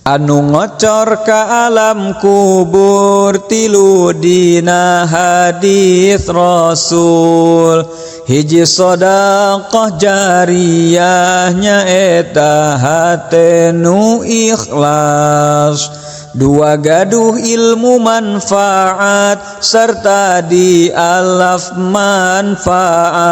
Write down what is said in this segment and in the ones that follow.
anu ngocor ka alam kubur tilu dina hadis Rasul hiji sedekah jariyah nyaeta hate nu ikhlas dua gaduh ilmu manfaat serta dialaf manfaat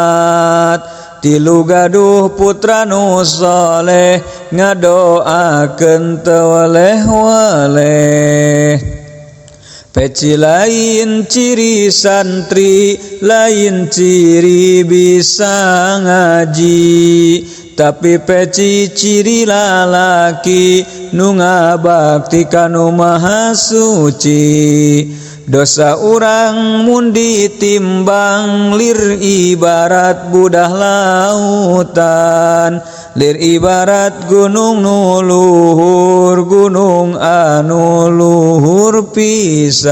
tilu gaduh putra nu saleh ngadoakeun teu waleh-waleh peci lain ciri santri lain ciri bisa ngaji tapi peci ciri lalaki nu ngabakti ka nu maha suci dosa urang mun ditimbang lir ibarat budah lautan lir ibarat gunung nu luhur gunung anu luhur pisan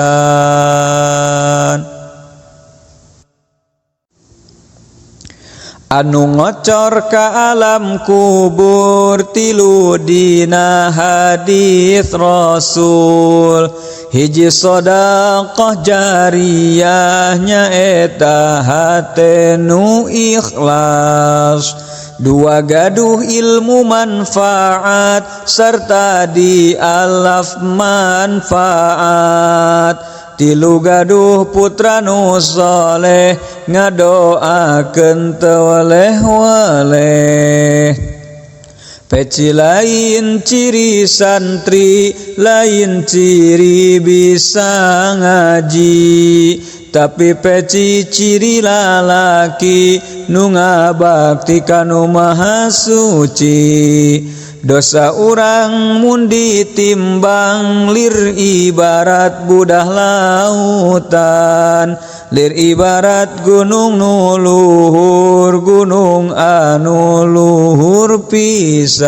anu ngocor ka alam kubur tilu dina hadis Rasul hiji sedekah jariyah nyaeta hate nu ikhlas dua gaduh ilmu manfaat serta dialaf manfaat tilu gaduh putra nu saleh ngadoakeun teu waleh-waleh peci lain ciri santri lain ciri bisa ngaji tapi peci ciri lalaki nu ngabakti ka nu maha suci dosa urang mun ditimbang lir ibarat budah lautan lir ibarat gunung nu luhur gunung anu luhur pisan